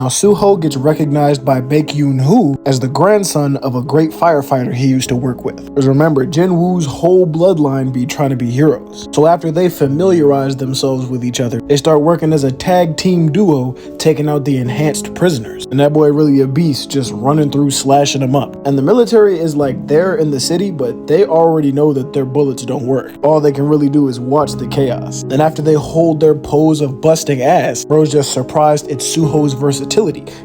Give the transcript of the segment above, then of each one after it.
Now, Suho gets recognized by Baek-yoon-hoo as the grandson of a great firefighter he used to work with. Because remember, Jin-woo's whole bloodline be trying to be heroes. So after they familiarize themselves with each other, they start working as a tag team duo, taking out the enhanced prisoners. And that boy really a beast, just running through, slashing them up. And the military is like there in the city, but they already know that their bullets don't work. All they can really do is watch the chaos. And after they hold their pose of busting ass, bro's just surprised at Suho's versatility,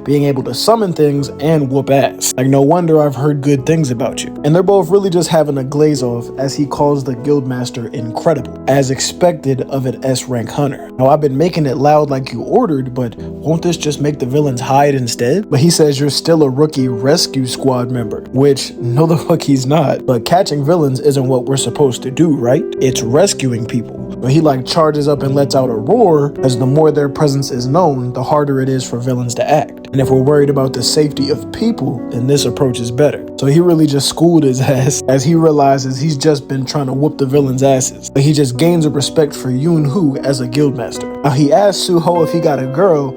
being able to summon things and whoop ass. Like, no wonder I've heard good things about you. And they're both really just having a glaze off, as he calls the guildmaster incredible, as expected of an S-rank hunter. Now, I've been making it loud like you ordered, but won't this just make the villains hide instead? But he says you're still a rookie rescue squad member, which no the fuck he's not. But catching villains isn't what we're supposed to do, right? It's rescuing people. But he like charges up and lets out a roar, as the more their presence is known, the harder it is for villains to act. And if we're worried about the safety of people, then this approach is better. So he really just schooled his ass, as he realizes he's just been trying to whoop the villains' asses. But he just gains a respect for Yoon-hoo as a guildmaster. Now he asks Suho if he got a girl.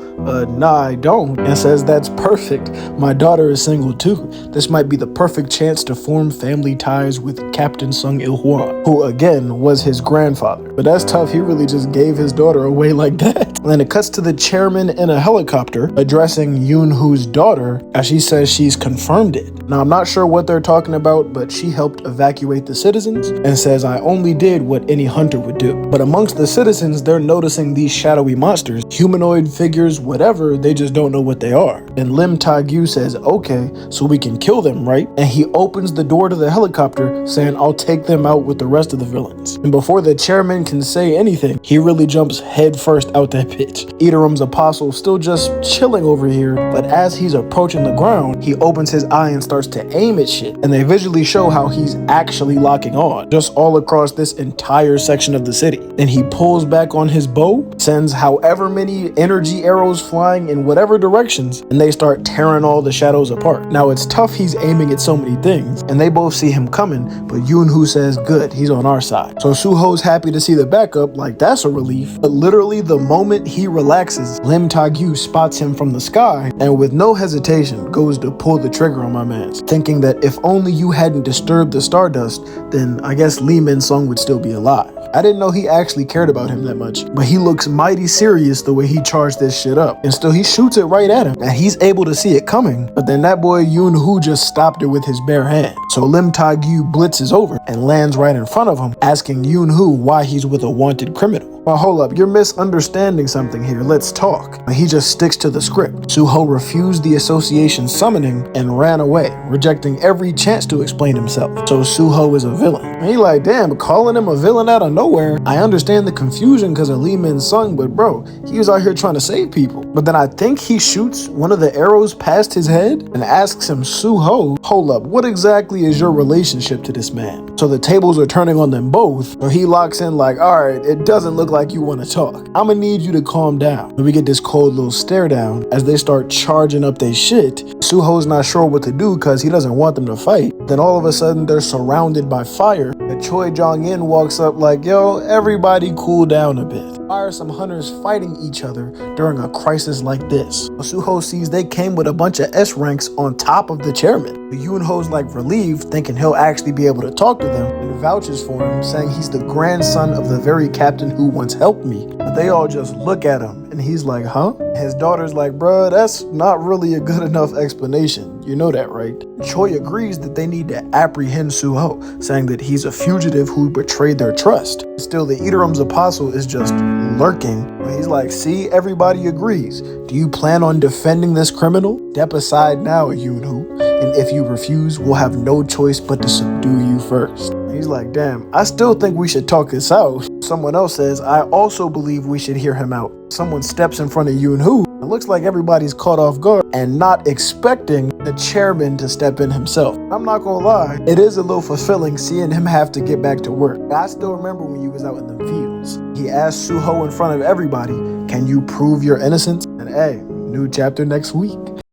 Nah, I don't, and says that's perfect. My daughter is single too. This might be the perfect chance to form family ties with Captain Sung Il-hwa, who again was his grandfather. But that's tough, he really just gave his daughter away like that. And then it cuts to the chairman in a helicopter addressing Yoon-hoo's daughter, as she says she's confirmed it. Now I'm not sure what they're talking about, but she helped evacuate the citizens and says I only did what any hunter would do. But amongst the citizens, they're noticing these shadowy monsters, humanoid figures, whatever, they just don't know what they are. And Lim Ta-gyu says, okay, so we can kill them, right? And he opens the door to the helicopter, saying I'll take them out with the rest of the villains. And before the chairman can say anything, he really jumps head first out that bitch. Iteram's apostle still just chilling over here, but as he's approaching the ground, he opens his eye and starts to aim at shit. And they visually show how he's actually locking on, just all across this entire section of the city. Then he pulls back on his bow, sends however many energy arrows flying in whatever directions, and they start tearing all the shadows apart. Now it's tough he's aiming at so many things, and they both see him coming, but Yoon-hoo says good, he's on our side. So Suho's happy to see the backup, like that's a relief. But literally the moment he relaxes, Lim Ta-gyu spots him from the sky, and with no hesitation goes to pull the trigger on my mans, thinking that if only you hadn't disturbed the stardust, then I guess Lee Min-sung would still be alive. I didn't know he actually cared about him that much, but he looks mighty serious the way he charged this shit up, and still he shoots it right at him, and he's able to see it coming, but then that boy Yoon-hoo just stopped it with his bare hand. So Lim Ta-gyu blitzes over and lands right in front of him, asking Yoon-hoo why he's with a wanted criminal. Well, hold up, you're misunderstanding something here, let's talk. But he just sticks to the script. Suho refused the association's summoning and ran away, rejecting every chance to explain himself. So Suho is a villain. And he like, damn, calling him a villain out of nowhere. I understand the confusion because of Lee Min-sung, but bro, he was out here trying to save people. But then I think he shoots one of the arrows past his head and asks him, Suho, hold up, what exactly is your relationship to this man? So the tables are turning on them both, or he locks in like, alright, it doesn't look like you want to talk. I'ma need you to calm down. And we get this cold little stare down as they start charging up their shit. Suho's not sure what to do because he doesn't want them to fight. Then all of a sudden they're surrounded by fire. And Choi Jong-in walks up like, yo, everybody cool down a bit. Why are some hunters fighting each other during a crisis like this? Well, Suho sees they came with a bunch of S ranks on top of the chairman. But Yoon-ho's like relieved, thinking he'll actually be able to talk to them, and vouches for him, saying he's the grandson of the very captain who once helped me. But they all just look at him, and he's like, huh? His daughter's like, bruh, that's not really a good enough explanation. You know that, right? Choi agrees that they need to apprehend Suho, saying that he's a fugitive who betrayed their trust. Still, the Iteram's apostle is just lurking. He's like, see, everybody agrees. Do you plan on defending this criminal? Step aside now, Yoon-hoo. And if you refuse, we'll have no choice but to subdue you first. He's like, damn, I still think we should talk this out. Someone else says, I also believe we should hear him out. Someone steps in front of Yoon-hoo. It looks like everybody's caught off guard and not expecting the chairman to step in himself. I'm not gonna lie, it is a little fulfilling seeing him have to get back to work. I still remember when you was out in the fields. He asked Suho in front of everybody, can you prove your innocence? And hey, new chapter next week.